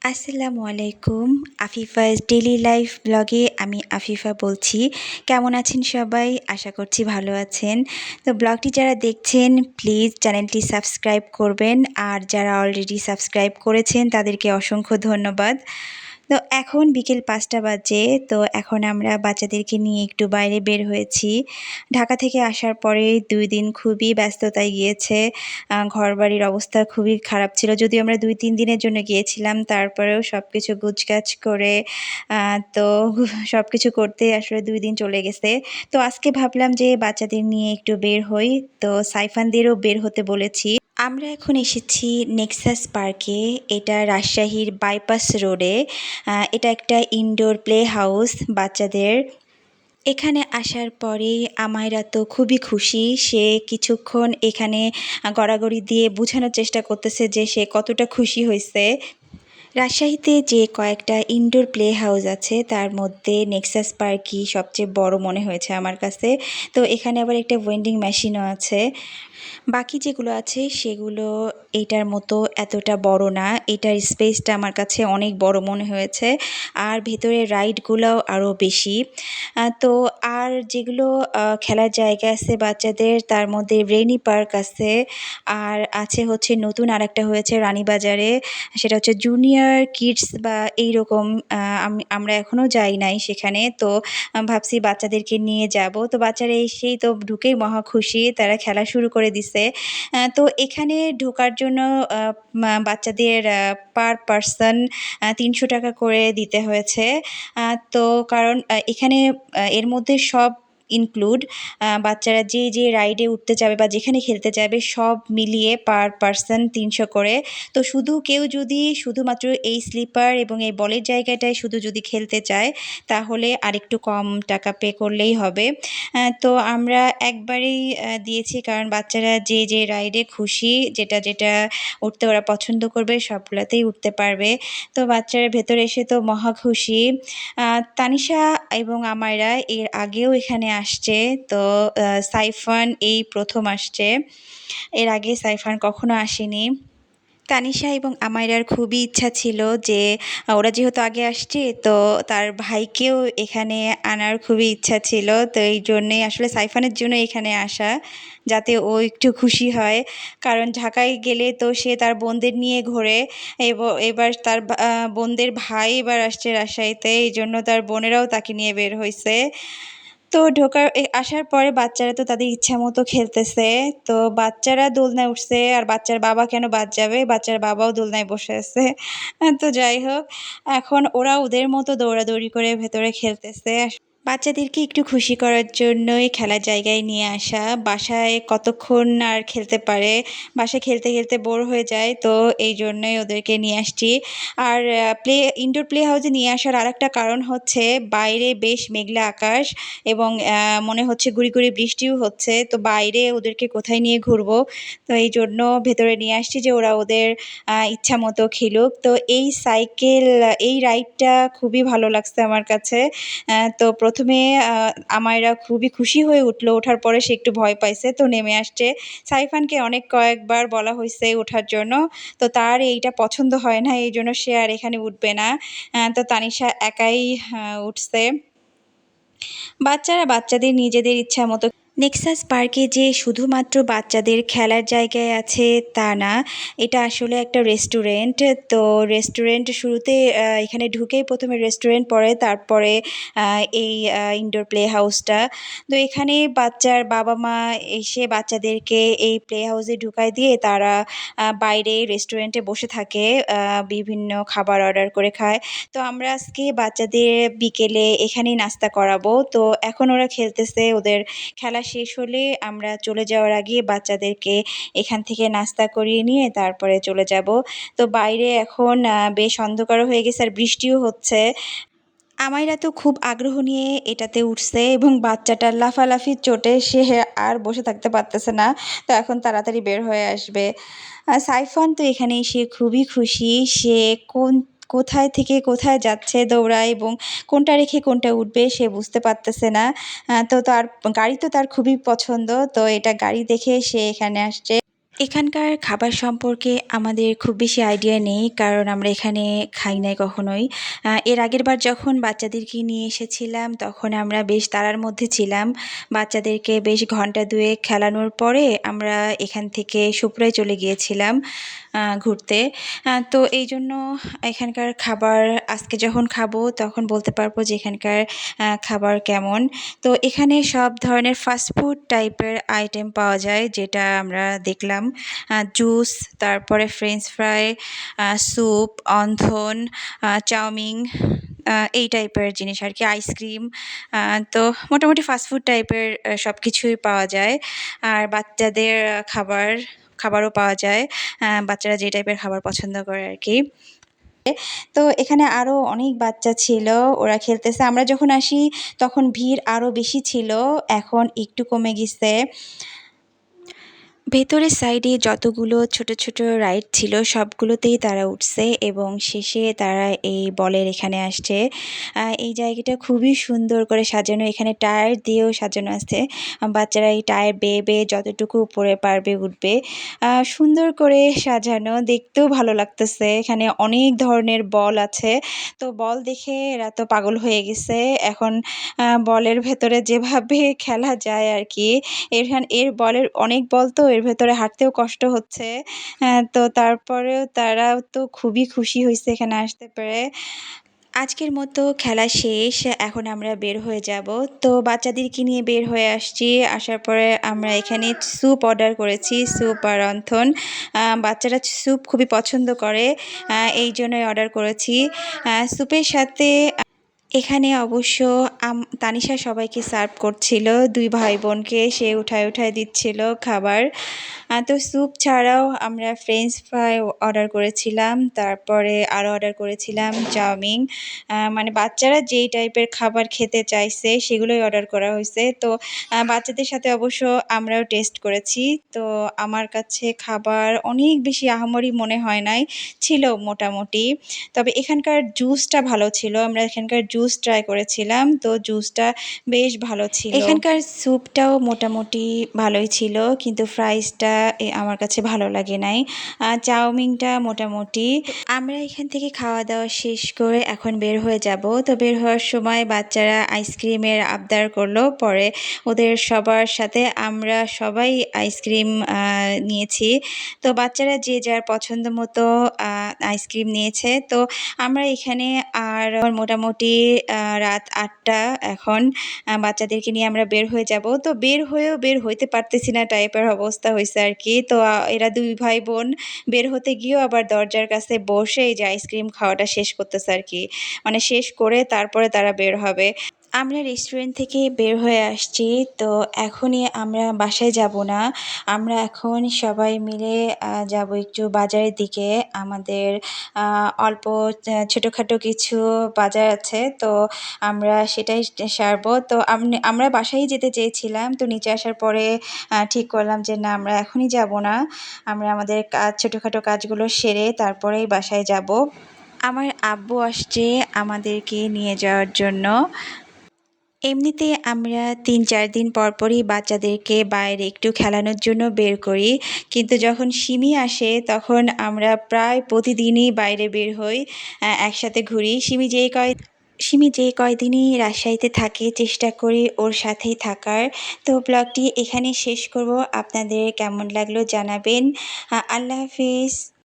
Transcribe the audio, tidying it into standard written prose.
আসসালামু আলাইকুম। আফিফাস daily life ব্লগে আমি আফিফা বলছি। কেমন আছেন সবাই? আশা করছি ভালো আছেন। তো ব্লগটি যারা দেখছেন প্লিজ চ্যানেলটি সাবস্ক্রাইব করবেন। আর যারা অলরেডি সাবস্ক্রাইব করেছেন তাদেরকে অসংখ্য ধন্যবাদ। তো এখন বিকেল ৫টা বাজে। তো এখন আমরা বাচ্চাদেরকে নিয়ে একটু বাইরে বের হয়েছি। ঢাকা থেকে আসার পরে ২ দিন খুবই ব্যস্ততায় গিয়েছে। ঘরবাড়ির অবস্থা খুবই খারাপ ছিল। যদিও আমরা ২-৩ দিনের জন্য গিয়েছিলাম, তারপরেও সবকিছু গুছগাছ করে তো সবকিছু করতে আসলে ২ দিন চলে গেছে। তো আজকে ভাবলাম যে বাচ্চাদের নিয়ে একটু বের হই। তো সাইফানদেরও বের হতে বলেছি। আমরা এখন এসেছি নেক্সাস পার্কে। এটা রাজশাহীর বাইপাস রোডে। এটা একটা ইনডোর প্লে হাউস বাচ্চাদের। এখানে আসার পরেই আমায়রা তো খুবই খুশি। সে কিছুক্ষণ এখানে গড়াগড়ি দিয়ে বোঝানোর চেষ্টা করতেছে যে সে কতটা খুশি হয়েছে। রাজশাহীতে যে কয়েকটা ইনডোর প্লে হাউস আছে তার মধ্যে নেক্সাস পার্কই সবচেয়ে বড় মনে হয়েছে আমার কাছে। তো এখানে আবার একটা ওয়েন্ডিং মেশিনও আছে। বাকি যেগুলো আছে সেগুলো এটার মতো এতটা বড় না। এটার স্পেসটা আমার কাছে অনেক বড় মনে হয়েছে। আর ভেতরে রাইডগুলোও আরও বেশি। তো আর যেগুলো খেলার জায়গা আছে বাচ্চাদের, তার মধ্যে রেইনি পার্ক আছে। আর আছে হচ্ছে নতুন আরেকটা হয়েছে রানীবাজারে। সেটা হচ্ছে জুনিয়র কিডস বা এইরকম। আমরা এখনও যাই নাই সেখানে। তো ভাবছি বাচ্চাদেরকে নিয়ে যাব। তো বাচ্চারা এসেই তো ঢুকেই মহা খুশি। তারা খেলা শুরু করে দিছে। তো এখানে ঢোকার জন্য বাচ্চাদের পার পারসন ৳৩০০ করে দিতে হয়েছে। তো কারণ এখানে এর মধ্যে সব ইনক্লুড। বাচ্চারা যে রাইডে উঠতে চাবে বা যেখানে খেলতে চাইবে সব মিলিয়ে পার পারসন ৩০০ করে। তো কেউ যদি শুধুমাত্র এই স্লিপার এবং এই বলের জায়গাটায় যদি খেলতে চায় তাহলে আরেকটু কম টাকা পে করলেই হবে। তো আমরা একবারেই দিয়েছি, কারণ বাচ্চারা যে রাইডে খুশি, যেটা উঠতে ওরা পছন্দ করবে সবগুলাতেই উঠতে পারবে। তো বাচ্চারা ভেতরে এসে তো মহা খুশি। তানিশা এবং আমায়রা এর আগেও এখানে আসছে। তো সাইফান এই প্রথম আসছে। এর আগে সাইফান কখনো আসেনি। তানিশা এবং আমায়রার খুবই ইচ্ছা ছিল যে ওরা যেহেতু আগে আসছে তো তার ভাইকেও এখানে আনার খুবই ইচ্ছা ছিল। তো এই জন্যেই আসলে সাইফানের জন্য এখানে আসা, যাতে ও একটু খুশি হয়। কারণ ঢাকায় গেলে তো সে তার বোনদের নিয়ে ঘোরে। এবার তার বোনদের ভাই এবার আসছে রাজশাহীতে, এই জন্য তার বোনেরাও তাকে নিয়ে বের হয়েছে। তো আসার পরে বাচ্চারা তো তাদের ইচ্ছা মতো খেলতেছে। তো বাচ্চারা দোলনায় উঠছে, আর বাচ্চার বাবা কেন বাদ যাবে? বাচ্চার বাবাও দোলনায় বসে আছে। তো যাই হোক, এখন ওরা ওদের মতো দৌড়াদৌড়ি করে ভেতরে খেলতেছে। বাচ্চাদেরকে একটু খুশি করার জন্যই খেলার জায়গায় নিয়ে আসা। বাসায় কতক্ষণ আর খেলতে পারে? বাসায় খেলতে খেলতে বোর হয়ে যায়। তো এই জন্যই ওদেরকে নিয়ে আসছি। আর ইনডোর প্লে হাউসে নিয়ে আসার আরেকটা কারণ হচ্ছে বাইরে বেশ মেঘলা আকাশ এবং মনে হচ্ছে গুঁড়ি গুঁড়ি বৃষ্টিও হচ্ছে। তো বাইরে ওদেরকে কোথায় নিয়ে ঘুরবো? তো এই জন্য ভেতরে নিয়ে আসছি যে ওরা ওদের ইচ্ছা মতো খেলুক। তো এই রাইডটা খুবই ভালো লাগছে আমার কাছে। তো ১ম এ আমায়রা খুবই খুশি হয়ে উঠল। ওঠার পরে সে একটু ভয় পাইছে, তো নেমে আসছে। সাইফানকে কয়েকবার বলা হইছে ওঠার জন্য। তো তার এইটা পছন্দ হয় না, এইজন্য সে আর এখানে উঠবে না। তো তানিশা একাই উঠছে। বাচ্চারা বাচ্চাদের নিজেদের ইচ্ছা মতো। নেক্সাস পার্কে যে শুধুমাত্র বাচ্চাদের খেলার জায়গায় আছে তা না, এটা আসলে একটা রেস্টুরেন্ট। তো রেস্টুরেন্ট শুরুতে এখানে ঢুকেই ১ম এ রেস্টুরেন্ট, পড়ে তারপরে এই ইনডোর প্লে হাউসটা। তো এখানে বাচ্চার বাবা-মা এসে বাচ্চাদেরকে এই প্লে হাউসে ঢুকায় দিয়ে তারা বাইরে রেস্টুরেন্টে বসে থাকে, বিভিন্ন খাবার অর্ডার করে খায়। তো আমরা আজকে বাচ্চাদের বিকেলে এখানেই নাস্তা করাবো। তো এখন ওরা খেলতেছে। ওদের খেলা শেষ হলে আমরা চলে যাওয়ার আগে বাচ্চাদেরকে এখান থেকে নাস্তা করিয়ে নিয়ে তারপরে চলে যাব। তো বাইরে এখন বেশ অন্ধকারও হয়ে গেছে আর বৃষ্টিও হচ্ছে। আমাইরা তো খুব আগ্রহ নিয়ে এটাতে উঠছে এবং বাচ্চাটার লাফালাফির চোটে সে আর বসে থাকতে পারতেছে না। তো এখন তাড়াতাড়ি বের হয়ে আসবে। সাইফান তো এখানে এসে খুবই খুশি। সে কোথায় থেকে কোথায় যাচ্ছে দৌড়ায় এবং কোনটা রেখে কোনটা উঠবে সে বুঝতে পারতেছে না। তো তার গাড়ি তো তার খুবই পছন্দ। তো এটা গাড়ি দেখে সে এখানে আসছে। এখানকার খাবার সম্পর্কে আমাদের খুব বেশি আইডিয়া নেই, কারণ আমরা এখানে খাই নাই কখনোই। এর আগেরবার যখন বাচ্চাদেরকে নিয়ে এসেছিলাম তখন আমরা বেশ তাড়ার মধ্যে ছিলাম। বাচ্চাদেরকে বেশ ঘন্টা ২ এক খেলানোর পরে আমরা এখান থেকে সুপ্রায় চলে গিয়েছিলাম ঘুরতে। তো এইজন্য এখানকার খাবার আজকে যখন খাবো তখন বলতে পারবো যে এখানকার খাবার কেমন। তো এখানে সব ধরনের ফাস্ট ফুড টাইপের আইটেম পাওয়া যায়, যেটা আমরা দেখলাম। জুস, তারপরে French fry, soup, wonton, chowmein, এই টাইপের জিনিস আর কি, আইসক্রিম। তো মোটামুটি ফাস্ট ফুড টাইপের সব কিছুই পাওয়া যায়। আর বাচ্চাদের খাবারও পাওয়া যায়, বাচ্চারা যে টাইপের খাবার পছন্দ করে আর কি। তো এখানে আরও অনেক বাচ্চা ছিল, ওরা খেলতেছে। আমরা যখন আসি তখন ভিড় আরও বেশি ছিল, এখন একটু কমে গেছে। ভেতরের সাইডে যতগুলো ছোট ছোট রাইড ছিল সবগুলোতেই তারা উঠছে এবং শেষে তারা এই বলের এখানে আসছে। এই জায়গাটা খুবই সুন্দর করে সাজানো, এখানে টায়ার দিয়েও সাজানো আছে। বাচ্চারা এই টায়ার বেয়ে বেয়ে যতটুকু উপরে পারবে উঠবে। সুন্দর করে সাজানো, দেখতেও ভালো লাগতেছে। এখানে অনেক ধরনের বল আছে, তো বল দেখে এরা তো পাগল হয়ে গেছে। এখন বলের ভেতরে যেভাবে খেলা যায় আর কি, এর বলের অনেক বল, তো এর ভেতরে হাঁটতেও কষ্ট হচ্ছে। তো তারপরেও তারা তো খুবই খুশি হইছে এখানে আসতে পেরে। আজকের মতো খেলা শেষ, এখন আমরা বের হয়ে যাব। তো বাচ্চাদেরকে নিয়ে বের হয়ে আসছি, আসার পরে আমরা এখানে স্যুপ অর্ডার করেছি, স্যুপ আর অন্থন। বাচ্চারা স্যুপ খুবই পছন্দ করে, এই জন্যই অর্ডার করেছি। স্যুপের সাথে এখানে অবশ্য তানিশা সবাইকে সার্ভ করছিল, ২ ভাই বোনকে সে উঠায় উঠায় দিচ্ছিল খাবার। তো স্যুপ ছাড়াও আমরা ফ্রেঞ্চ ফ্রাই অর্ডার করেছিলাম, তারপরে আরও অর্ডার করেছিলাম চাউমিন। মানে বাচ্চারা যেই টাইপের খাবার খেতে চাইছে সেগুলোই অর্ডার করা হয়েছে। তো বাচ্চাদের সাথে অবশ্য আমরাও টেস্ট করেছি। তো আমার কাছে খাবার অনেক বেশি আহামরি মনে হয় নাই, ছিল মোটামুটি। তবে এখানকার জুসটা ভালো ছিল, আমরা এখানকার জুস ট্রাই করেছিলাম, তো জুসটা বেশ ভালো ছিল। এখানকার স্যুপটাও মোটামুটি ভালোই ছিল, কিন্তু ফ্রাইসটা আমার কাছে ভালো লাগে নাই। চাউমিনটা মোটামুটি। আমরা এখান থেকে খাওয়া দাওয়া শেষ করে এখন বের হয়ে যাব। তো বের হওয়ার সময় বাচ্চারা আইসক্রিমের আবদার করলো, পরে ওদের সবার সাথে আমরা সবাই আইসক্রিম নিয়েছি। তো বাচ্চারা যে যার পছন্দ মতো আইসক্রিম নিয়েছে। তো আমরা এখানে আর মোটামুটি রাত ৮টা এখন। বাচ্চাদেরকে নিয়ে আমরা বের হয়ে যাব। তো বের হয়েও বের হইতে পারতেছি না টাইপের অবস্থা হইছে আর কি। তো এরা ২ ভাই বোন বের হতে গিয়েও আবার দরজার কাছে বসে এই যে আইসক্রিম খাওয়াটা শেষ করতেছে আর কি। মানে শেষ করে তারপরে তারা বের হবে। আমরা রেস্টুরেন্ট থেকে বের হয়ে আসছি, তো এখনই আমরা বাসায় যাব না। আমরা এখন সবাই মিলে যাব একটু বাজারের দিকে। আমাদের অল্প ছোটোখাটো কিছু বাজার আছে, তো আমরা সেটাই সারবো। তো আমরা বাসায় যেতে চেয়েছিলাম, তো নিচে আসার পরে ঠিক করলাম যে না, আমরা এখনই যাব না। আমরা আমাদের ছোটোখাটো কাজগুলো সেরে তারপরেই বাসায় যাব। আমার আব্বু আসছে আমাদেরকে নিয়ে যাওয়ার জন্য। এমনিতে আমরা ৩-৪ দিন পরপরই বাচ্চাদেরকে বাইরে একটু খেলানোর জন্য বের করি, কিন্তু যখন সিমি আসে তখন আমরা প্রায় প্রতিদিনই বাইরে বের হই, একসাথে ঘুরি। সিমি যেই কয়দিনই রাজশাহীতে থাকে চেষ্টা করি ওর সাথেই থাকার। তো ব্লগটি এখানেই শেষ করব। আপনাদের কেমন লাগলো জানাবেন। আল্লাহ হাফিজ।